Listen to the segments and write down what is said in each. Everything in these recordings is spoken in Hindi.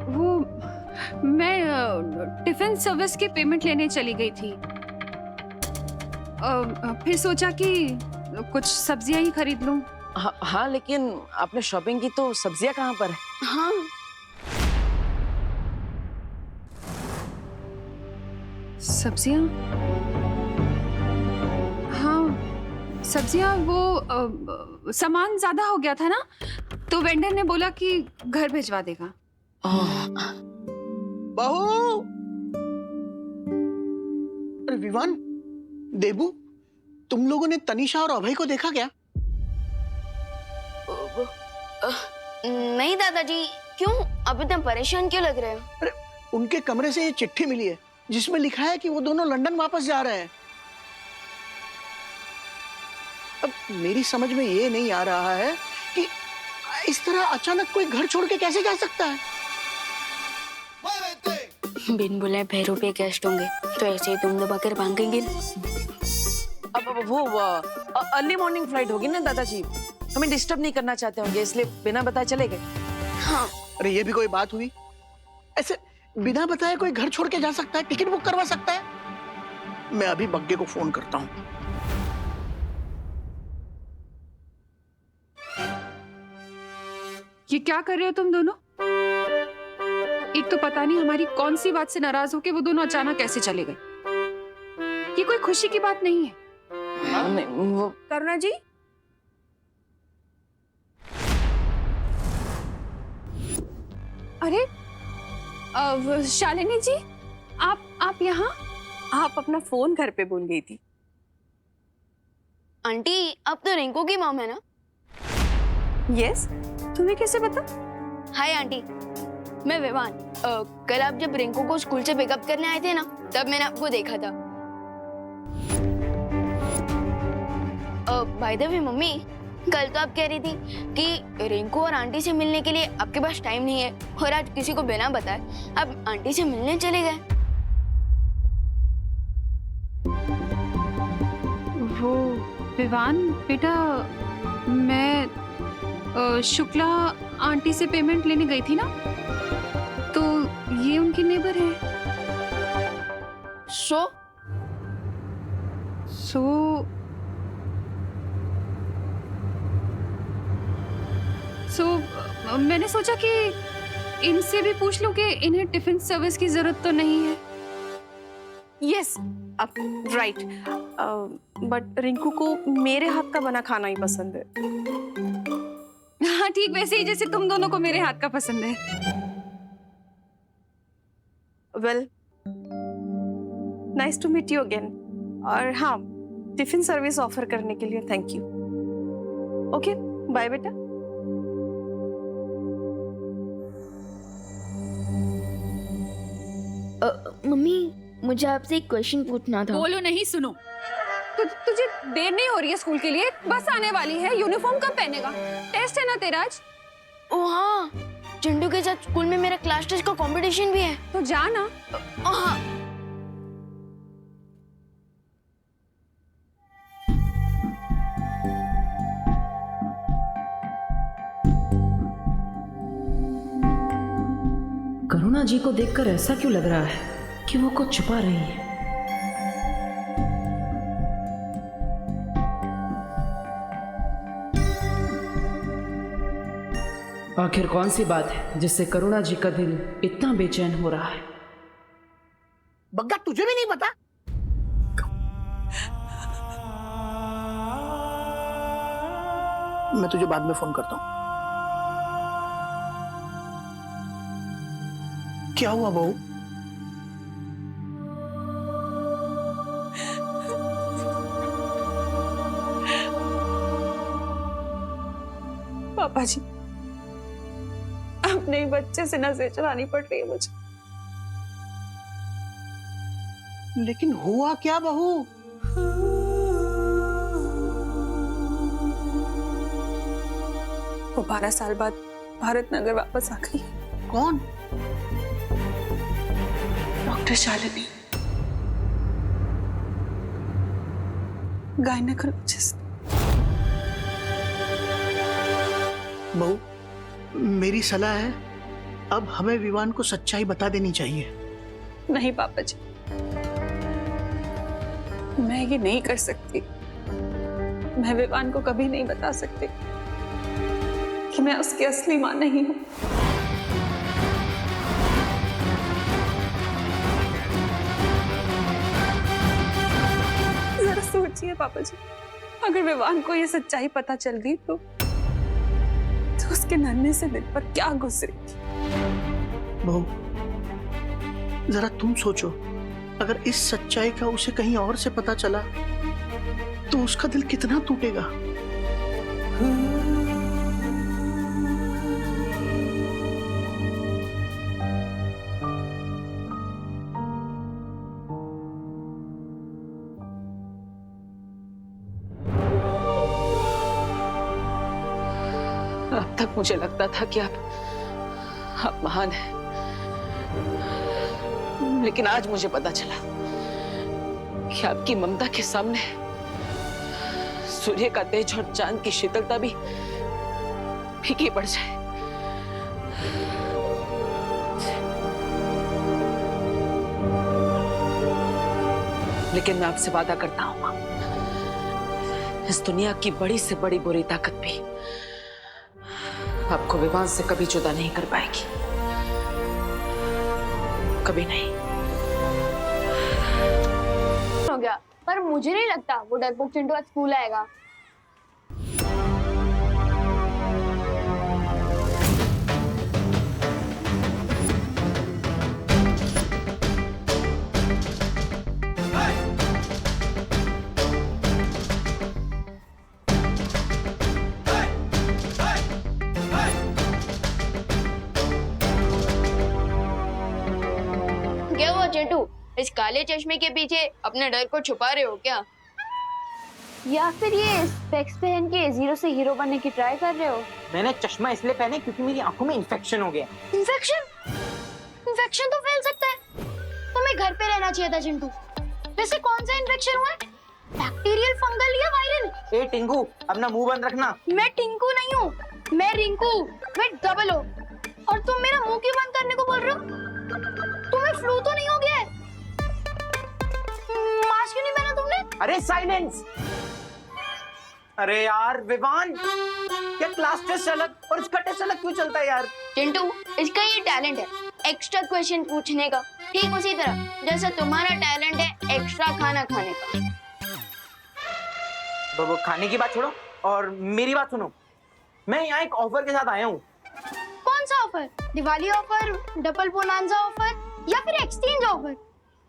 वो मैं टिफिन सर्विस की पेमेंट लेने चली गई थी। फिर सोचा कि कुछ सब्जियां ही खरीद लूं। हाँ, लेकिन आपने शॉपिंग की तो सब्जियां कहाँ पर है? हाँ, सब्जियां? हाँ, सब्जियां वो सामान ज्यादा हो गया था ना, तो वेंडर ने बोला कि घर भिजवा देगा। बहू! अरे विवान, देबू, तुम लोगों ने तनीषा और अभय को देखा क्या? नहीं दादाजी, क्यों? आप इतना परेशान क्यों लग रहे हो? अरे उनके कमरे से ये चिट्ठी मिली है जिसमें लिखा है कि वो दोनों लंदन वापस जा रहे हैं। अब मेरी समझ में ये नहीं आ रहा है कि इस तरह अचानक कोई घर छोड़ के कैसे जा सकता है। बिन बुलाए भैरव पे गेस्ट होंगे तो ऐसे ही तुम दबा कर भागेंगे ना। अब वो अर्ली मॉर्निंग फ्लाइट होगी ना दादाजी, हमें डिस्टर्ब नहीं करना चाहते होंगे, इसलिए बिना बताए चले गए। हाँ, अरे ये भी कोई बात हुई? ऐसे बिना बताए कोई घर छोड़ के जा सकता है? टिकट बुक करवा सकता है? मैं अभी बग्गे को फोन करता हूँ। ये क्या कर रहे हो तुम दोनों? एक तो पता नहीं हमारी कौन सी बात से नाराज होके वो दोनों अचानक कैसे चले गए। ये कोई खुशी की बात नहीं है। नहीं, वो करुणा जी, अरे शालिनी जी, आप यहाँ? आप अपना फोन घर पे भूल गई थी। आंटी आप तो रिंकू की मॉम है ना? यस, तुम्हें कैसे पता? हाय आंटी, मैं विवान। कल आप जब रिंकू को स्कूल से पिकअप करने आए थे ना, तब मैंने आपको देखा था। बाय द वे मम्मी, कल तो आप कह रही थी कि रिंकू और आंटी से मिलने के लिए आपके पास टाइम नहीं है, और आज किसी को बिना बताए आप आंटी से मिलने चले गए। वो विवान बेटा, मैं शुक्ला आंटी से पेमेंट लेने गई थी ना, तो ये उनकी नेबर है। सो मैंने सोचा कि इनसे भी पूछ लूं कि इन्हें टिफिन सर्विस की जरूरत तो नहीं है। यस, आप राइट, बट रिंकू को मेरे हाथ का बना खाना ही पसंद है। हाँ ठीक, वैसे ही जैसे तुम दोनों को मेरे हाथ का पसंद है। Well, nice to meet you again. और हाँ, टिफिन सर्विस ऑफर करने के लिए थैंक यू। ओके, बाय बेटा। मम्मी, मुझे आपसे एक क्वेश्चन पूछना था। बोलो नहीं, सुनो। तुझे देर नहीं हो रही है स्कूल के लिए? बस आने वाली है। यूनिफॉर्म कब पहनेगा? टेस्ट है ना तेरा आज। ओ हाँ, चंडू के साथ स्कूल में मेरा क्लास टेस्ट का कंपटीशन भी है। तो जा ना। हाँ। करुणा जी को देखकर ऐसा क्यों लग रहा है कि वो कुछ छुपा रही है? आखिर कौन सी बात है जिससे करुणा जी का दिल इतना बेचैन हो रहा है? बग्गा, तुझे भी नहीं पता? मैं तुझे बाद में फोन करता हूँ। क्या हुआ बहू? पापा जी, अपने ही बच्चे से नजर चलानी पड़ रही है मुझे। लेकिन हुआ क्या बहू? वो 12 साल बाद भारत नगर वापस आ गई। कौन? Doctor Shalini, gynaecologist. बहू, मेरी सलाह है अब हमें विवान को सच्चाई बता देनी चाहिए। नहीं पापा जी, मैं ये नहीं कर सकती। मैं विवान को कभी नहीं बता सकती कि मैं उसकी असली मां नहीं हूं। जरा सोचिए पापा जी, अगर विवान को ये सच्चाई पता चल गई तो उसके नन्हे से दिल पर क्या गुजरेगी। बहू, जरा तुम सोचो, अगर इस सच्चाई का उसे कहीं और से पता चला तो उसका दिल कितना टूटेगा। अब तक मुझे लगता था कि आप महान हैं, लेकिन आज मुझे पता चला कि आपकी ममता के सामने सूर्य का तेज और चांद की शीतलता भी फीकी पड़ जाए। लेकिन मैं आपसे वादा करता हूं मां, इस दुनिया की बड़ी से बड़ी बुरी ताकत भी आपको विवान से कभी जुदा नहीं कर पाएगी, कभी नहीं। हो गया, पर मुझे नहीं लगता वो डरपोक चिंटू आज स्कूल आएगा। क्या हुआ चिंटू, इस काले चश्मे के पीछे अपने डर को छुपा रहे हो क्या? या फिर ये स्पेक्स पहन के जीरो से हीरो बनने की ट्राई कर रहे हो? मैंने चश्मा इसलिए पहने क्योंकि मेरी आंखों में इन्फेक्शन हो गया। इन्फेक्शन? इन्फेक्शन तो फैल सकता है, तुम्हें घर पे रहना चाहिए था चिंटू। वैसे कौन सा इन्फेक्शन हुआ है? बैक्टीरियल, फंगल या वायरल? ए टिंकू, अपना मुंह बंद रखना। मैं टिंकू नहीं हूँ, मैं रिंकू, मैं डबल हो। और तुम मेरा मुंह क्यों बंद करने को बोल रहे हो? तुम्हें फ्लू तो नहीं हो गया है? मास्क क्यों नहीं पहना तुमने? अरे साइलेंस! अरे यार विवान, क्या क्लास टेस्ट अलग और इसका टेस्ट अलग क्यों चलता है यार? चिंटू, इसका ये टैलेंट है एक्स्ट्रा क्वेश्चन पूछने का, ठीक उसी तरह जैसा तुम्हारा टैलेंट है एक्स्ट्रा खाना खाने का। वो खाने की बात छोड़ो और मेरी बात सुनो। मैं यहाँ एक ऑफर के साथ आया हूँ। कौन सा offer? Diwali offer, double bonanza offer या फिर एक्सचेंज ऑफर?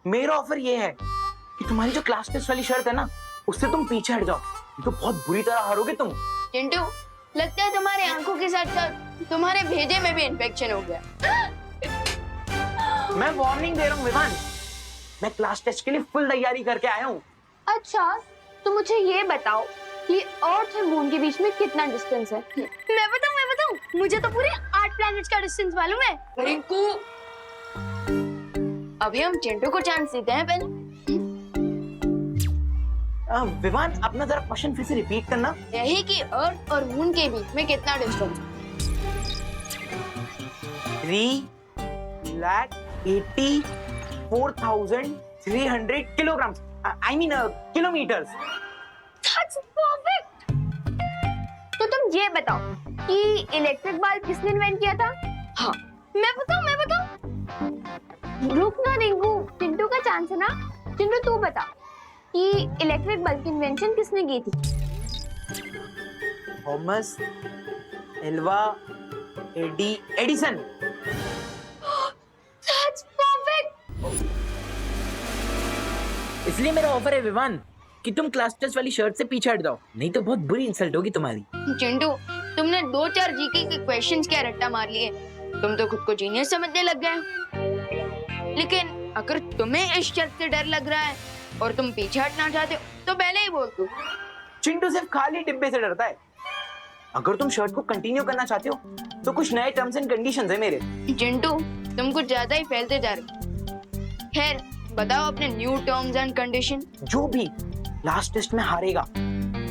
मेरा ऑफर ये है कि तुम्हारी जो क्लास टेस्ट वाली शर्त है ना, उससे तुम पीछे हट जाओ, तो बहुत बुरी तरह हारोगे तुम। चिंटू, लगता है तुम्हारे आंखों के साथ साथ तुम्हारे भेजे में भी इन्फेक्शन हो गया। मैं वार्निंग दे रहा हूँ विवान, मैं क्लास टेस्ट के लिए फुल तैयारी करके आया हूँ। अच्छा, तो मुझे ये बताओ कि अर्थ और मून के बीच में कितना डिस्टेंस है? मैं बताऊं, मुझे तो पूरे 8 प्लैनेट्स का डिस्टेंस मालूम है। रिंकू, अभी हम चिंटू को चांस देते हैं पहले। विवान, अपना जरा क्वेश्चन फिर से रिपीट करना। यही कि अर्थ और मून के बीच में कितना डिस्टेंस है? 384,300 kilogram, I mean kilometres. That's perfect. तो तुम ये बताओ कि इलेक्ट्रिक बल्ब किसने इन्वेंट किया था? हाँ, मैं बताऊं। रुक ना रिंकू, चिंटू का चांस है ना। चिंटू तू बता कि इलेक्ट्रिक बल्ब की इन्वेंशन किसने की थी? Thomas Alva Edison. That's perfect. इसलिए मेरा ऑफर है विवान कि तुम क्लास टेस्ट वाली शर्ट से पीछे हट जाओ, नहीं तो बहुत बुरी इंसल्ट होगी तुम्हारी। चिंटू, तुमने 2-4 जीके के क्वेश्चंस क्या रट्टा मार लिए। तुम तो खुद को जीनियस समझने लग गए। लेकिन अगर तुम्हें इस शर्त से डर लग रहा है और तुम पीछे हटना चाहते हो तो पहले ही बोल दो। चिंटू सिर्फ खाली डिब्बे से डरता है। अगर तुम शर्ट को कंटिन्यू करना चाहते हो तो कुछ नए टर्म्स एंड कंडीशंस है मेरे। चिंटू, तुम कुछ ज्यादा ही फैलते जा रहे हो। खैर, बताओ अपने न्यू टर्म्स एंड कंडीशन। जो भी लास्ट टेस्ट में हारेगा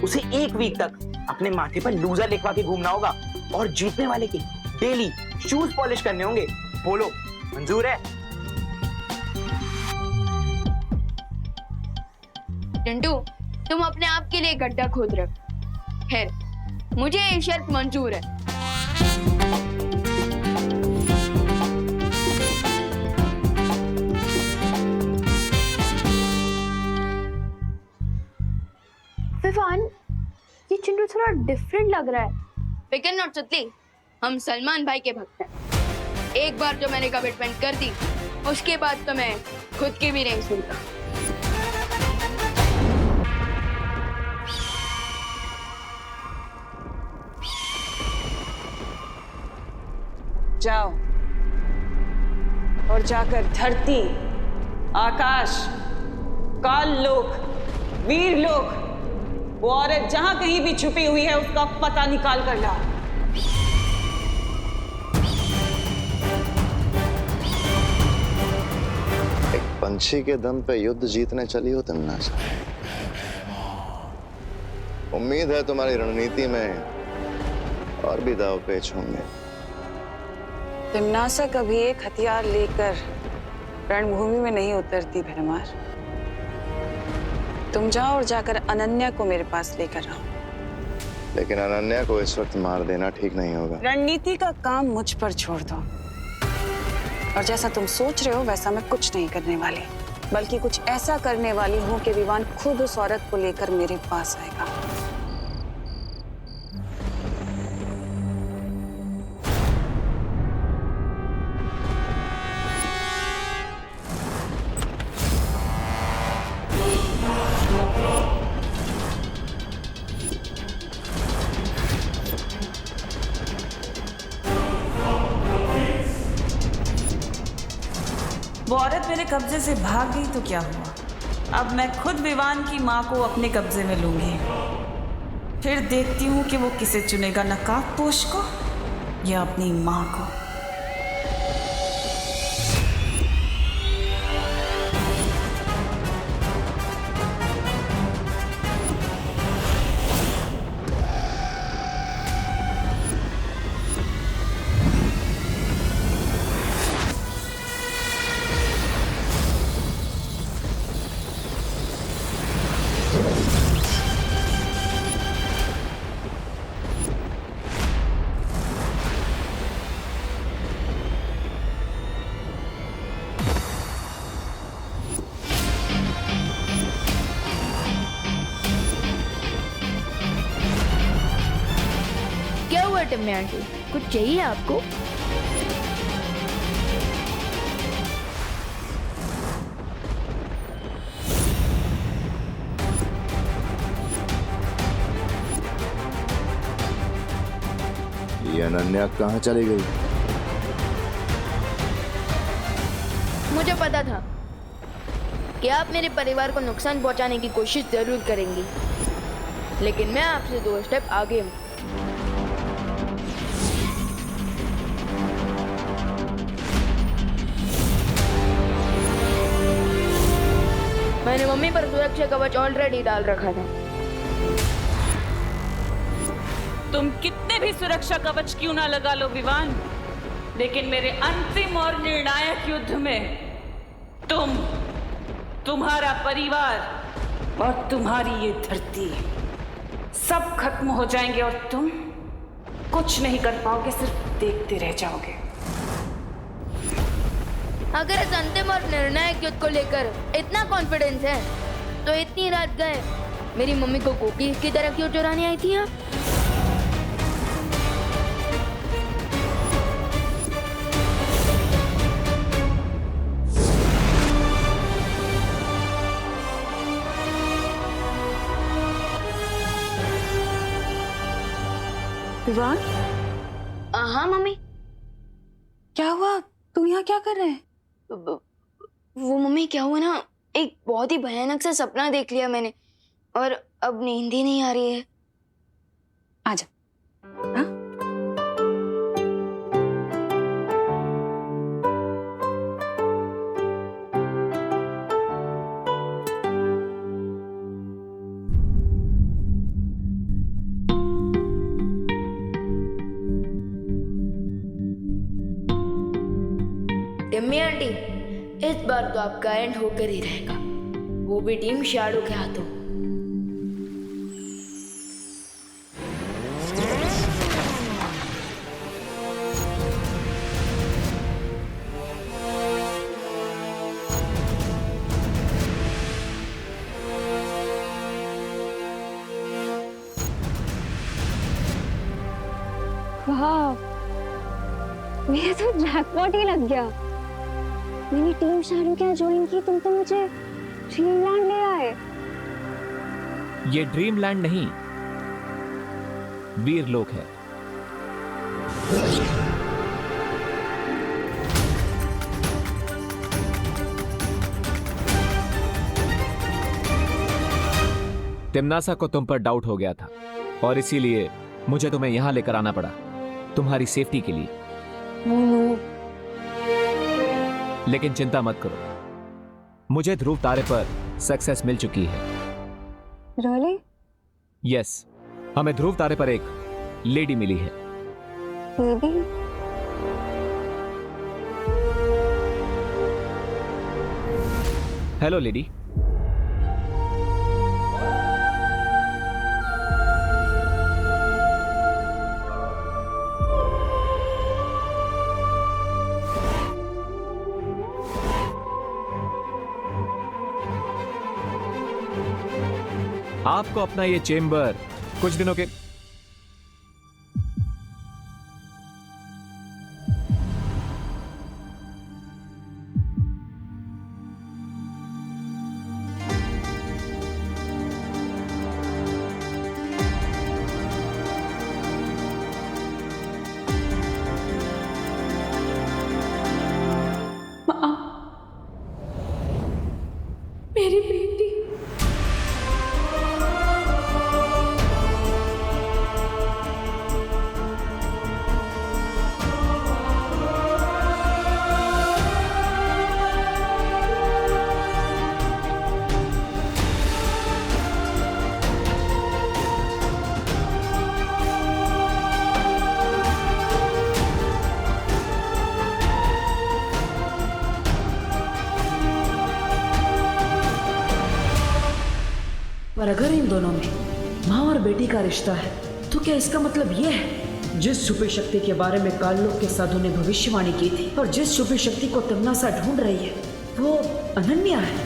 उसे 1 वीक तक अपने माथे पर लूजर लिखवा के घूमना होगा और जीतने वाले के डेली शूज पॉलिश करने होंगे। बोलो मंजूर है? चिंटू, तुम अपने आप के लिए गड्ढा खोद रहे हो। खैर, मुझे ये शर्त मंजूर है। विवान, ये चिंटू थोड़ा डिफरेंट लग रहा है। फिकर नॉट सुतली, हम सलमान भाई के भक्त हैं। एक बार जो मैंने कमिटमेंट कर दी, उसके बाद तो मैं खुद की भी नहीं सुनता। जाओ और जाकर धरती, आकाश, काल लोक, वीर लोक, वो औरत जहां कहीं भी छुपी हुई है उसका पता निकाल कर ला। एक पंछी के दम पे युद्ध जीतने चली हो तन्नासा। उम्मीद है तुम्हारी रणनीति में और भी दाव पेच होंगे। तिमनासा कभी एक हथियार लेकर रणभूमि में नहीं उतरती भरमार। तुम जाओ और जाकर अनन्या को मेरे पास लेकर आओ। लेकिन अनन्या को इस वक्त मार देना ठीक नहीं होगा। रणनीति का काम मुझ पर छोड़ दो। और जैसा तुम सोच रहे हो वैसा मैं कुछ नहीं करने वाली, बल्कि कुछ ऐसा करने वाली हूँ कि विवान खुद उस औरत को लेकर मेरे पास आएगा। वो औरत मेरे कब्जे से भाग गई तो क्या हुआ? अब मैं खुद विवान की माँ को अपने कब्जे में लूंगी। फिर देखती हूँ कि वो किसे चुनेगा, नकाबपोश को या अपनी माँ को। क्या हुआ टिम्मी आंटी, कुछ चाहिए आपको? ये अनन्या कहाँ चली गई? मुझे पता था कि आप मेरे परिवार को नुकसान पहुंचाने की कोशिश जरूर करेंगी, लेकिन मैं आपसे 2 स्टेप आगे हूँ। मैंने मम्मी पर सुरक्षा कवच ऑलरेडी डाल रखा था। तुम कितने भी सुरक्षा कवच क्यों ना लगा लो विवान, लेकिन मेरे अंतिम और निर्णायक युद्ध में तुम, तुम्हारा परिवार और तुम्हारी ये धरती सब खत्म हो जाएंगे और तुम कुछ नहीं कर पाओगे, सिर्फ देखते रह जाओगे। अगर इस अंतिम और निर्णायक युद्ध को लेकर इतना कॉन्फिडेंस है, तो इतनी रात गए मेरी मम्मी को कुकीज की तरह क्यों चुराने आई थी आप? विवान, हाँ मम्मी। क्या हुआ? तुम यहाँ क्या कर रहे हैं? वो मम्मी क्या हुआ ना, एक बहुत ही भयानक सा सपना देख लिया मैंने और अब नींद ही नहीं आ रही है। आजा। हाँ? टिम्मी आंटी, इस बार तो आपका एंड होकर ही रहेगा, वो भी टीम शैडो के हाथों। वाह, मेरा तो जैकपॉट ही लग गया। मैंने टीम शैडो क्या ज्वाइन की, तुम तो मुझे ड्रीमलैंड ले आए। ये ड्रीमलैंड नहीं, वीरलोक है। तिम्नासा को तुम पर डाउट हो गया था और इसीलिए मुझे तुम्हें यहां लेकर आना पड़ा, तुम्हारी सेफ्टी के लिए। लेकिन चिंता मत करो, मुझे ध्रुव तारे पर सक्सेस मिल चुकी है। Really? यस, हमें ध्रुव तारे पर एक लेडी मिली है। Lady? Hello lady. आपको अपना ये चेम्बर कुछ दिनों के मेरी बेटी। पर अगर इन दोनों में माँ और बेटी का रिश्ता है तो क्या इसका मतलब ये है जिस छुपी शक्ति के बारे में काललोक के साधु ने भविष्यवाणी की थी और जिस छुपी शक्ति को तिम्नासा ढूंढ रही है वो अनन्या है?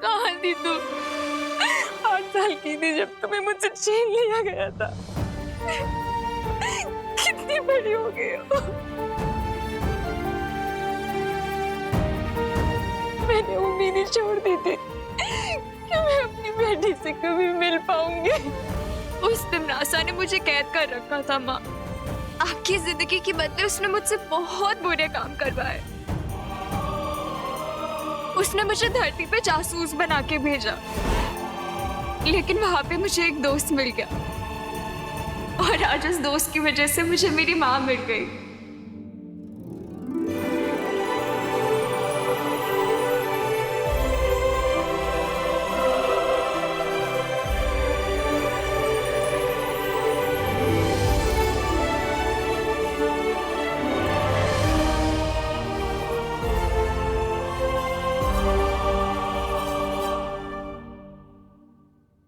कहाँ थी तू? 8 साल की थी जब तुम्हें मुझसे छीन लिया गया था। कितनी बड़ी हो गई हो। मैंने उम्मीद ही छोड़ दी थी कि मैं अपनी बेटी से कभी मिल पाऊंगी। उस तिम्नासा ने मुझे कैद कर रखा था माँ। आपकी जिंदगी के बदले उसने मुझसे बहुत बुरे काम करवाए। उसने मुझे धरती पे जासूस बना के भेजा, लेकिन वहां पे मुझे एक दोस्त मिल गया और आज उस दोस्त की वजह से मुझे मेरी माँ मिल गई।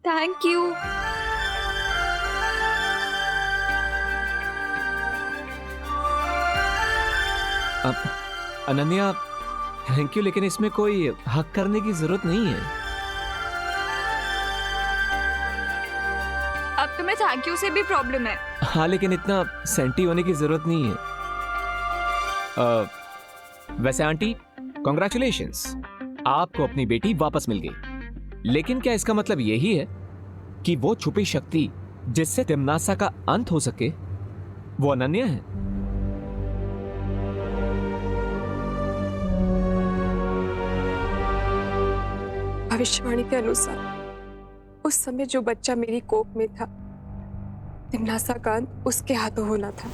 Thank you. Ananya, thank you, लेकिन इसमें कोई हक करने की जरूरत नहीं है। अब तुम्हें थैंक यू से भी प्रॉब्लम है। हाँ, लेकिन इतना सेंटी होने की जरूरत नहीं है। वैसे आंटी, कॉन्ग्रेचुलेशंस, आपको अपनी बेटी वापस मिल गई। लेकिन क्या इसका मतलब यही है कि वो छुपी शक्ति जिससे तिम्नासा का अंत हो सके वो अनन्या है? भविष्यवाणी के अनुसार उस समय जो बच्चा मेरी कोख में था, तिम्नासा का अंत उसके हाथों होना था।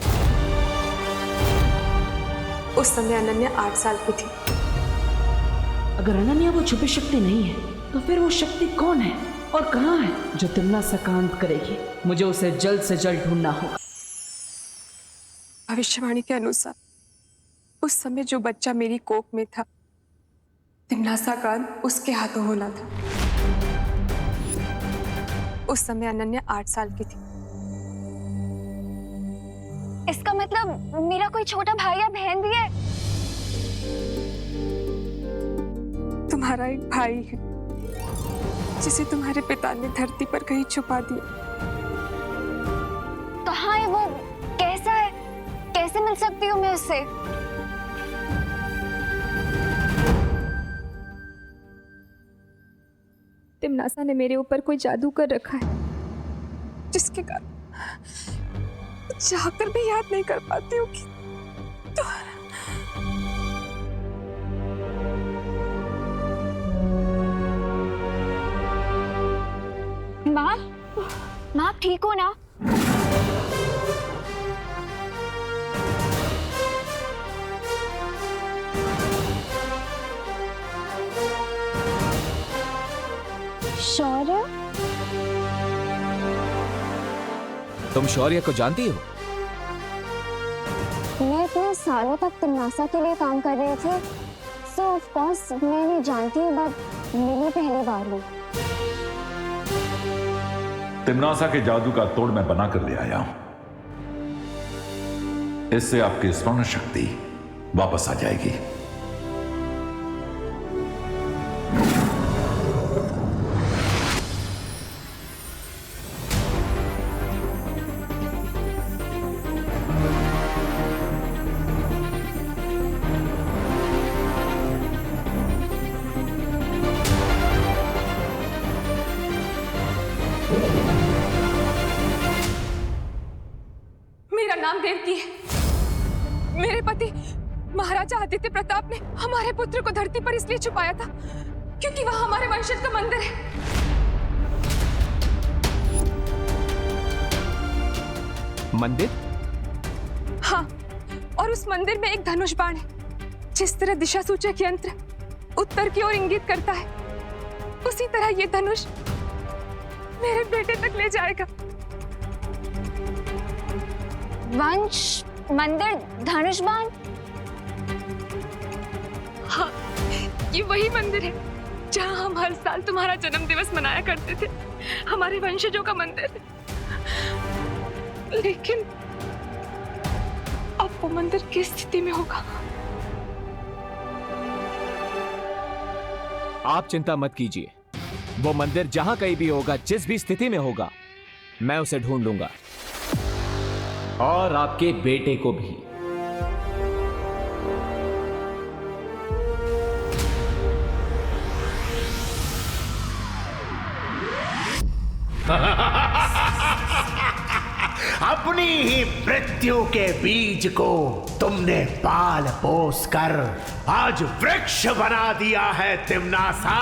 उस समय अनन्या 8 साल की थी। अगर अनन्या वो छुपी शक्ति नहीं है तो फिर वो शक्ति कौन है और कहाँ है जो तिमनासा का अंत करेगी? मुझे उसे जल्द से जल्द ढूंढना होगा। भविष्यवाणी के अनुसार उस समय जो बच्चा मेरी कोख में था, तिमनासा का अंत उसके हाथों होना था। उस समय अनन्या 8 साल की थी। इसका मतलब मेरा कोई छोटा भाई या बहन भी है? तुम्हारा एक भाई है जिसे तुम्हारे पिता ने धरती पर कहीं छुपा दिया। कहाँ है वो? कैसा है? कैसे मिल सकती हूँ मैं उससे? तिमनासा ने मेरे ऊपर कोई जादू कर रखा है, जिसके कारण चाहकर भी याद नहीं कर पाती हूँ कि माँ, माँ ठीक हो ना? शौर्य? तुम शौर्य को जानती हो? मैं इतने सालों तक तिमनासा के लिए काम कर रही थी, सो ऑफ कोर्स मैं नहीं जानती, बट मेरी पहली बार हूँ। तिमनासा के जादू का तोड़ मैं बना कर ले आया हूं। इससे आपकी स्मरण शक्ति वापस आ जाएगी। मेरा नाम देवती है। मेरे पति महाराजा आदित्य प्रताप ने हमारे पुत्र को धरती पर इसलिए छुपाया था क्योंकि वहां हमारे वंशज का मंदिर है। मंदिर? हाँ, और उस मंदिर में एक धनुष बाण है। जिस तरह दिशा सूचक यंत्र उत्तर की ओर इंगित करता है, उसी तरह ये धनुष मेरे बेटे तक ले जाएगा। वंश, मंदिर, धनुष बाण? हाँ, ये वही मंदिर है जहाँ हम हर साल तुम्हारा जन्म दिवस मनाया करते थे। हमारे वंशजों का मंदिर है। लेकिन अब वो मंदिर किस स्थिति में होगा? आप चिंता मत कीजिए, वो मंदिर जहां कहीं भी होगा, जिस भी स्थिति में होगा, मैं उसे ढूंढ लूंगा, और आपके बेटे को भी। अपनी ही मृत्यु के बीज को तुमने पाल पोस कर आज वृक्ष बना दिया है तिमनासा।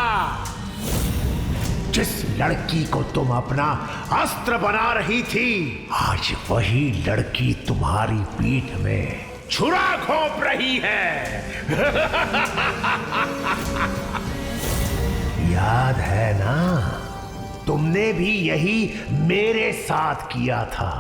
जिस लड़की को तुम अपना अस्त्र बना रही थी, आज वही लड़की तुम्हारी पीठ में छुरा घोंप रही है। याद है ना, तुमने भी यही मेरे साथ किया था।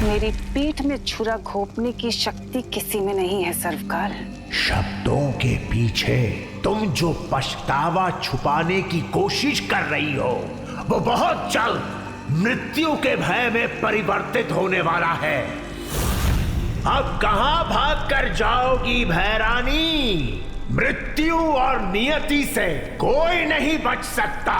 मेरी पीठ में छुरा घोंपने की शक्ति किसी में नहीं है सर्वकाल। शब्दों के पीछे तुम जो पछतावा छुपाने की कोशिश कर रही हो, वो बहुत जल्द मृत्यु के भय में परिवर्तित होने वाला है। अब कहां भाग कर जाओगी भैरानी? मृत्यु और नियति से कोई नहीं बच सकता।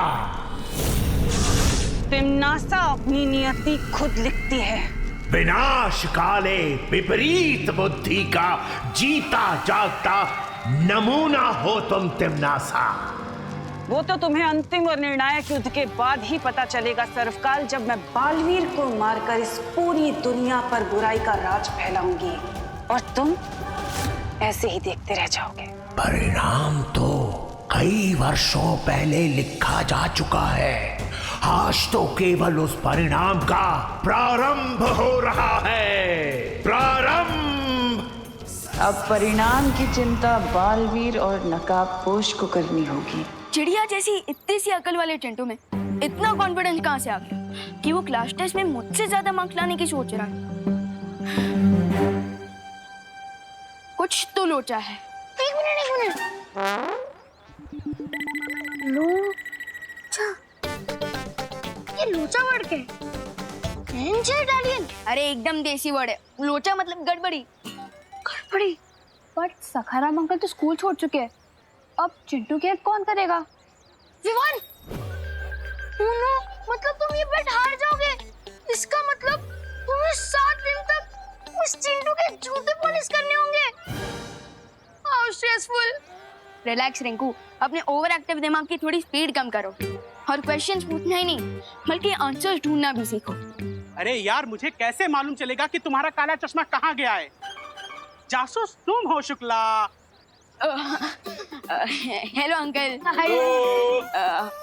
तिमनासा अपनी नियति खुद लिखती है। विनाश काले विपरीत बुद्धि का जीता जागता नमूना हो तुम तिमनासा। वो तो तुम्हें अंतिम और निर्णायक युद्ध के बाद ही पता चलेगा सर्वकाल, जब मैं बालवीर को मारकर इस पूरी दुनिया पर बुराई का राज फैलाऊंगी और तुम ऐसे ही देखते रह जाओगे। परिणाम तो कई वर्षों पहले लिखा जा चुका है। आज तो केवल उस परिणाम का प्रारंभ हो रहा है। प्रारंभ। अब परिणाम की चिंता बालवीर और नकाबपोश को करनी होगी। चिड़िया जैसी इतनी सी अकल वाले चिंटू में इतना कॉन्फिडेंस कहाँ से आ गया कि वो क्लास टेस्ट में मुझसे ज्यादा मार्क्स लाने की सोच रहा है? कुछ तो लोचा है। एक मिनट लोचा, ये लोचा वर्ड क्या है? Angel Italian. अरे एकदम देसी वर्ड है, लोचा मतलब गड़बड़ी। गड़बड़ी? बट सखाराम अंकल तो स्कूल छोड़ चुके हैं, अब चिंटू की हेल्प कौन करेगा? विवान, नो, मतलब तुम ये बेट हार जाओगे। इसका मतलब तुम्हें 7 दिन तक उस चिंटू के जूते पॉलिश करने होंगे। How stressful. रिलैक्स रिंकू, अपने ओवर एक्टिव दिमाग की थोड़ी स्पीड कम करो और क्वेश्चंस पूछना ही नहीं बल्कि आंसर्स ढूंढना भी सीखो। अरे यार, मुझे कैसे मालूम चलेगा कि तुम्हारा काला चश्मा कहाँ गया है? जासूस तुम हो शुक्ला। Hello uncle.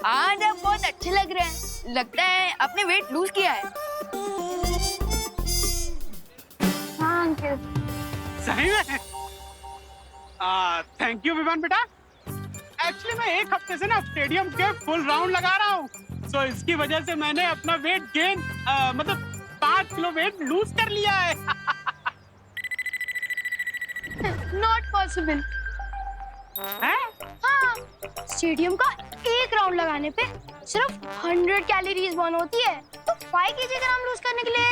आज आप बहुत अच्छे लग रहे हैं। लगता है आपने वेट लूज किया है। हाँ अंकल। सही में? थैंक यू विवान बेटा। एक्चुअली मैं एक हफ्ते से ना स्टेडियम के फुल राउंड लगा रहा हूँ, तो इसकी वजह से मैंने अपना वेट गेन मतलब 5 किलो वेट लूज कर लिया है। Not possible. हाँ, स्टेडियम का एक राउंड लगाने पे सिर्फ 100 कैलोरीज बर्न होती है, तो 5 kg ग्राम लूज करने के लिए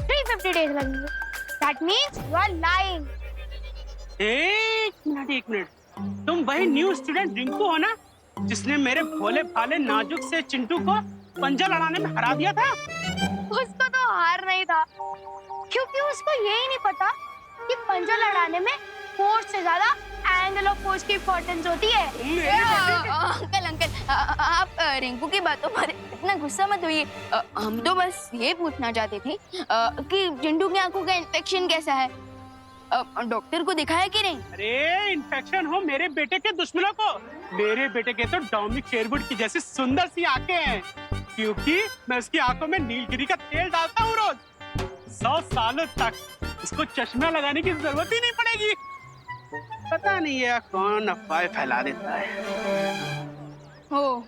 350 डेज लगेंगे। That means you are lying. एक मिनट, तुम वही न्यू स्टूडेंट रिंकू हो ना, जिसने मेरे भोले भाले नाजुक से चिंटू को पंजा लड़ाने में हरा दिया था? उसको तो हार नहीं था, क्योंकि उसको यही नहीं पता कि पंजा लड़ाने में फोर्स से ज्यादा एंगल ऑफ फोर्स की इम्पोर्टेंस होती है। अंकल, आप रिंकू की बातों पर इतना गुस्सा मत होइए। हम तो बस ये पूछना चाहते थे कि चिंटू की आंखों का इन्फेक्शन कैसा है। डॉक्टर को दिखाया कि नहीं? अरे इन्फेक्शन हो मेरे बेटे के दुश्मनों को। मेरे बेटे के तो डोमिनिक शेरवुड की जैसी सुंदर सी आंखें हैं, क्योंकि मैं उसकी आंखों में नीलगिरी का तेल डालता हूँ रोज। 100 सालों तक उसको चश्मा लगाने की जरूरत ही नहीं पड़ेगी। पता नहीं है कौन अफवाह फैला देता है। हो,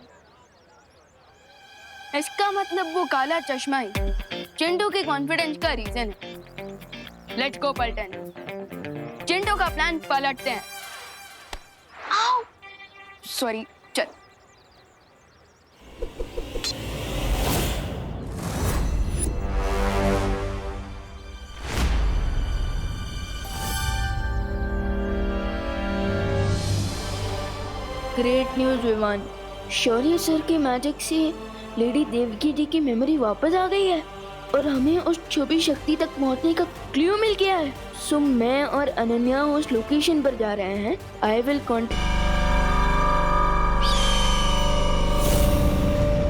इसका मतलब वो काला चश्मा ही चिंटू के कॉन्फिडेंस का रीजन है। लेट्स गो पलटन, चिंटू का प्लान पलटते हैं। सॉरी, चल। ग्रेट न्यूज विवान, शौर्य सर के मैजिक से लेडी देवकी जी की मेमोरी वापस आ गई है और हमें उस छुपी शक्ति तक पहुंचने का क्लू मिल गया है। सो मैं और अनन्या उस लोकेशन पर जा रहे हैं। I will contact.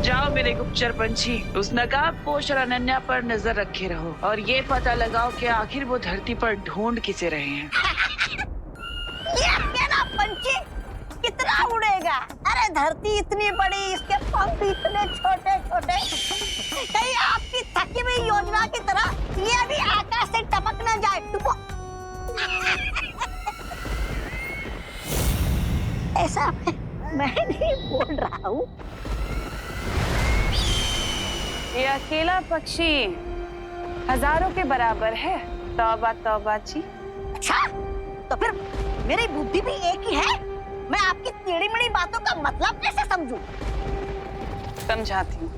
जाओ मेरे गुप्तचर पंछी, उस नकाबपोश और अनन्या पर नजर रखे रहो और ये पता लगाओ कि आखिर वो धरती पर ढूंढ किसे रहे हैं। ये ना पंछी कितना उड़ेगा? अरे धरती इतनी बड़ी, इसके पंख इतने छोटे छोटे। कहीं आपकी थकी हुई योजना की तरह ये भी आकाश से टपक न जाए। ऐसा मैं नहीं बोल रहा हूँ। ये अकेला पक्षी हजारों के बराबर है। तौबा तौबा जी। अच्छा, तो फिर मेरी बुद्धि भी एक ही है। मैं आपकी टेढ़ी मेढ़ी बातों का मतलब कैसे समझूं? समझाती हूँ।